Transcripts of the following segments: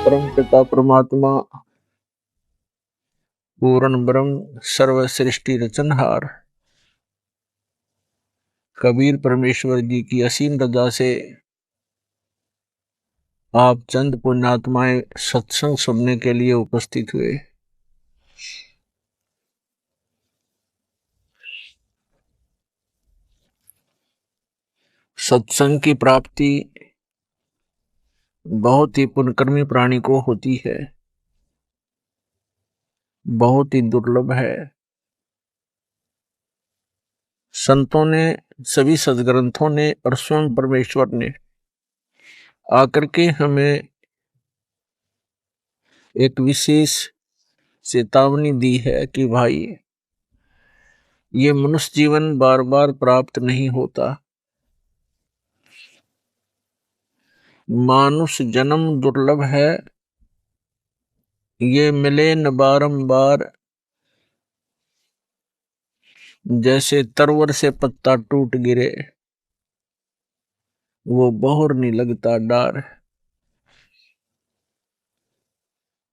परम पिता परमात्मा पूर्ण ब्रह्म सर्व सृष्टि रचनहार कबीर परमेश्वर जी की असीम रजा से आप चंद पुण्यात्माएं सत्संग सुनने के लिए उपस्थित हुए। सत्संग की प्राप्ति बहुत ही पुण्यकर्मी प्राणी को होती है, बहुत ही दुर्लभ है। संतों ने, सभी सद्ग्रंथों ने और स्वयं परमेश्वर ने आकर के हमें एक विशेष चेतावनी दी है कि भाई ये मनुष्य जीवन बार बार प्राप्त नहीं होता। मानुष जन्म दुर्लभ है, ये मिले न बारंबार। जैसे तरवर से पत्ता टूट गिरे, वो बहुर नहीं लगता डार।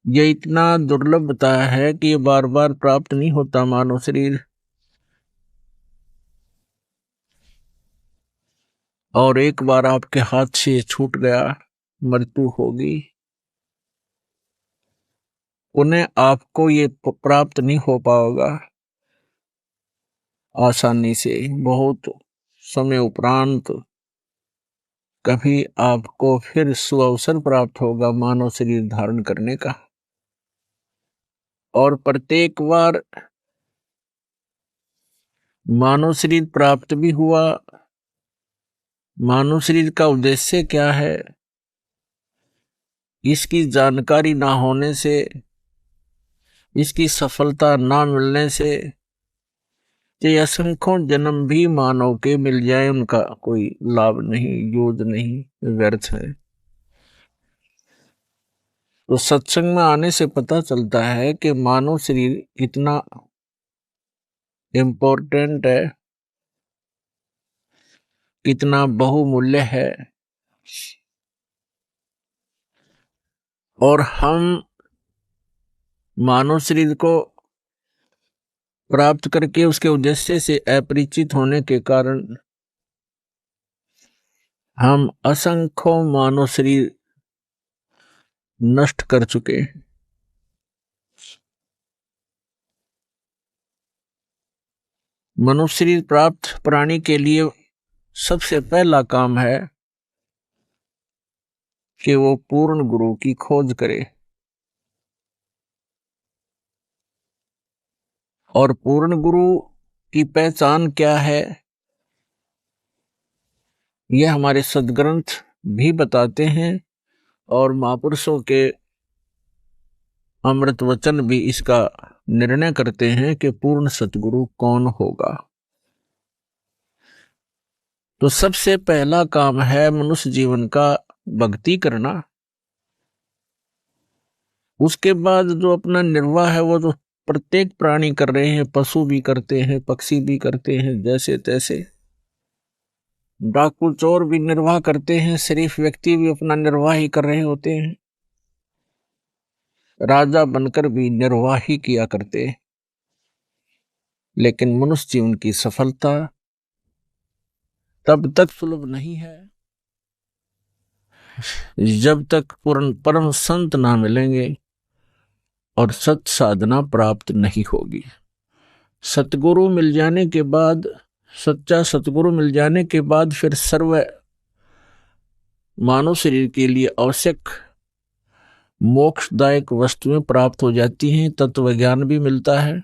ये इतना दुर्लभ बताया है कि ये बार बार प्राप्त नहीं होता मानव शरीर। और एक बार आपके हाथ से छूट गया, मृत्यु होगी। उन्हें आपको ये प्राप्त नहीं हो पाएगा आसानी से। बहुत समय उपरांत कभी आपको फिर सुअवसर प्राप्त होगा मानव शरीर धारण करने का। और प्रत्येक बार मानव शरीर प्राप्त भी हुआ। मानव शरीर का उद्देश्य क्या है, इसकी जानकारी ना होने से, इसकी सफलता ना मिलने से ये असंख्यों जन्म भी मानव के मिल जाए, उनका कोई लाभ नहीं, यूज नहीं, व्यर्थ है। तो सत्संग में आने से पता चलता है कि मानव शरीर कितना इम्पोर्टेंट है, कितना बहुमूल्य है। और हम मानव शरीर को प्राप्त करके उसके उद्देश्य से अपरिचित होने के कारण हम असंख्यों मानव शरीर नष्ट कर चुके। मनुष्य शरीर प्राप्त प्राणी के लिए सबसे पहला काम है कि वो पूर्ण गुरु की खोज करे। और पूर्ण गुरु की पहचान क्या है, यह हमारे सद्ग्रंथ भी बताते हैं और महापुरुषों के अमृत वचन भी इसका निर्णय करते हैं कि पूर्ण सतगुरु कौन होगा। तो सबसे पहला काम है मनुष्य जीवन का भक्ति करना। उसके बाद जो अपना निर्वाह है वो तो प्रत्येक प्राणी कर रहे हैं, पशु भी करते हैं, पक्षी भी करते हैं, जैसे तैसे डाकू चोर भी निर्वाह करते हैं, शरीफ व्यक्ति भी अपना निर्वाह ही कर रहे होते हैं, राजा बनकर भी निर्वाह ही किया करते हैं। लेकिन मनुष्य जीवन की सफलता तब तक सुलभ नहीं है जब तक पूर्ण परम संत ना मिलेंगे और सत साधना प्राप्त नहीं होगी। सतगुरु मिल जाने के बाद, सच्चा सतगुरु मिल जाने के बाद फिर सर्व मानव शरीर के लिए आवश्यक मोक्षदायक वस्तुएं प्राप्त हो जाती हैं। तत्व ज्ञान भी मिलता है,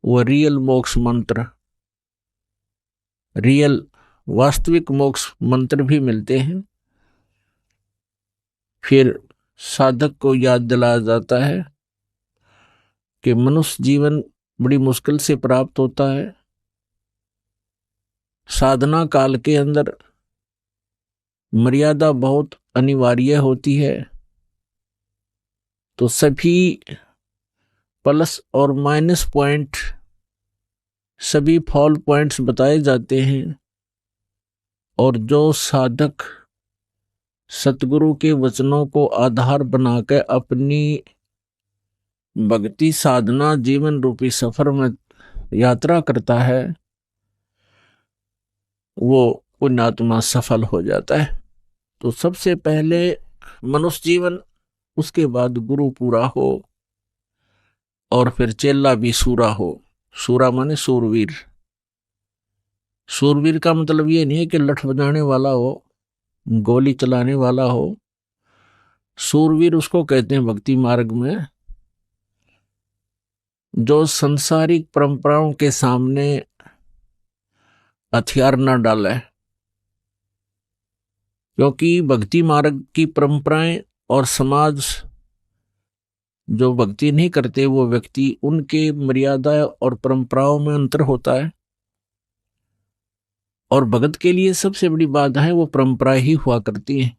वह रियल मोक्ष मंत्र, रियल वास्तविक मोक्ष मंत्र भी मिलते हैं। फिर साधक को याद दिलाया जाता है कि मनुष्य जीवन बड़ी मुश्किल से प्राप्त होता है। साधना काल के अंदर मर्यादा बहुत अनिवार्य होती है। तो सभी प्लस और माइनस पॉइंट, सभी फॉल पॉइंट्स बताए जाते हैं। और जो साधक सतगुरु के वचनों को आधार बनाकर अपनी भक्ति साधना जीवन रूपी सफर में यात्रा करता है, वो पुण्यात्मा सफल हो जाता है। तो सबसे पहले मनुष्य जीवन, उसके बाद गुरु पूरा हो, और फिर चेला भी सूरा हो। सूरा माने सूरवीर। सूरवीर का मतलब ये नहीं है कि लठ बजाने वाला हो, गोली चलाने वाला हो। सूरवीर उसको कहते हैं भक्ति मार्ग में जो संसारिक परंपराओं के सामने हथियार न डाले, क्योंकि भक्ति मार्ग की परंपराएं और समाज जो भक्ति नहीं करते वो व्यक्ति, उनके मर्यादा और परंपराओं में अंतर होता है। और भगत के लिए सबसे बड़ी बाधा है वो परंपराएं ही हुआ करती हैं।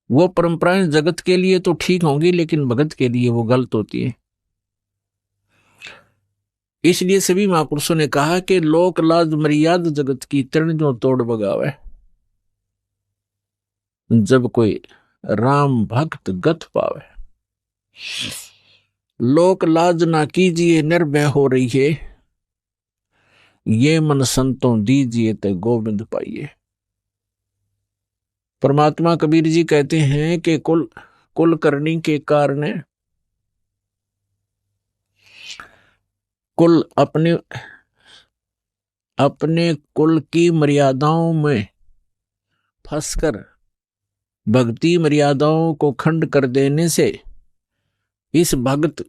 वो परंपराएं जगत के लिए तो ठीक होंगी, लेकिन भगत के लिए वो गलत होती है। इसलिए सभी महापुरुषों ने कहा कि लोक लाज मर्याद जगत की तृण जो तोड़ बगावे। जब कोई राम भक्त गत पावे, लोक लाज ना कीजिए निर्भय हो रही है, ये मन संतों दीजिए ते गोविंद पाइए। परमात्मा कबीर जी कहते हैं कि कुल करनी के कारण कुल अपने कुल की मर्यादाओं में फंसकर भक्ति मर्यादाओं को खंड कर देने से इस भक्त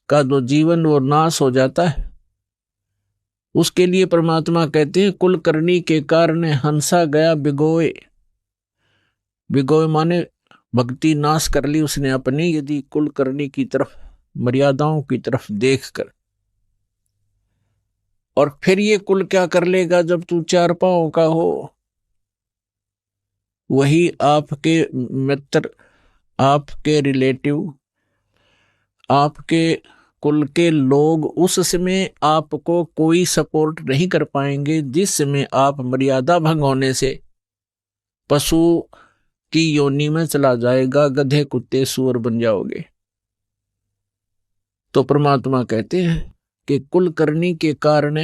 का जो जीवन वो नाश हो जाता है। उसके लिए परमात्मा कहते हैं कुल करनी के कारण हंसा गया बिगोए। बिगोए माने भक्ति नाश कर ली उसने अपनी, यदि कुल करनी की तरफ, मर्यादाओं की तरफ देखकर। और फिर ये कुल क्या कर लेगा जब तू चार पांव का हो? वही आपके मित्र, आपके रिलेटिव, आपके कुल के लोग उस समय आपको कोई सपोर्ट नहीं कर पाएंगे, जिस समय आप मर्यादा भंग होने से पशु की योनि में चला जाएगा, गधे कुत्ते सूअर बन जाओगे। तो परमात्मा कहते हैं कि कुल करनी के कारण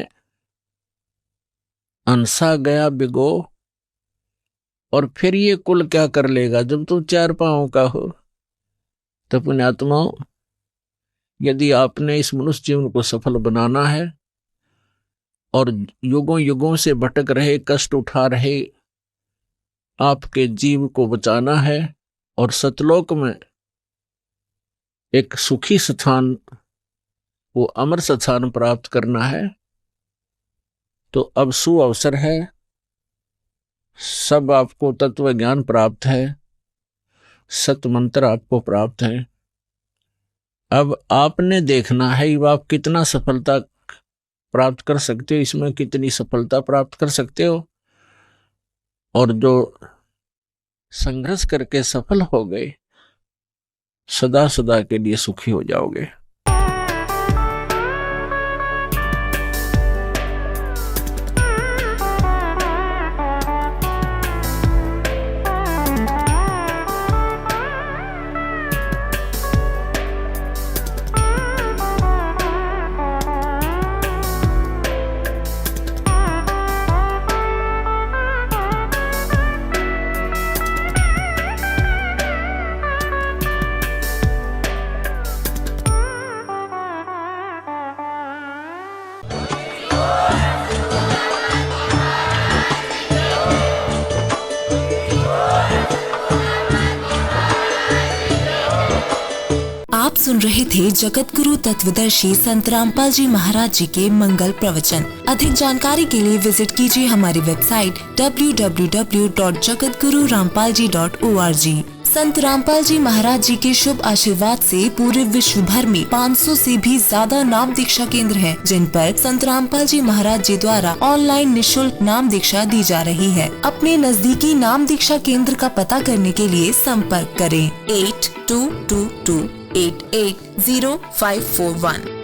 हंसा गया बिगो। और फिर ये कुल क्या कर लेगा जब तू चार पांव का हो? तो पुण्यात्माओं, यदि आपने इस मनुष्य जीवन को सफल बनाना है और युगों युगों से भटक रहे, कष्ट उठा रहे आपके जीव को बचाना है और सतलोक में एक सुखी स्थान, वो अमर स्थान प्राप्त करना है, तो अब सुअवसर है। सब आपको तत्व ज्ञान प्राप्त है, सत मंत्र आपको प्राप्त है। अब आपने देखना है कि आप कितना सफलता प्राप्त कर सकते हो, इसमें कितनी सफलता प्राप्त कर सकते हो। और जो संघर्ष करके सफल हो गए, सदा सदा के लिए सुखी हो जाओगे। आप सुन रहे थे जगत गुरु तत्वदर्शी संत रामपाल जी महाराज जी के मंगल प्रवचन। अधिक जानकारी के लिए विजिट कीजिए हमारी वेबसाइट www.jagatgururampalji.org। संत रामपाल जी महाराज जी के शुभ आशीर्वाद से पूरे विश्व भर में 500 से भी ज्यादा नाम दीक्षा केंद्र हैं, जिन पर संत रामपाल जी महाराज जी द्वारा ऑनलाइन निशुल्क नाम दीक्षा दी जा रही है। अपने नजदीकी नाम दीक्षा केंद्र का पता करने के लिए संपर्क करें 8222880541।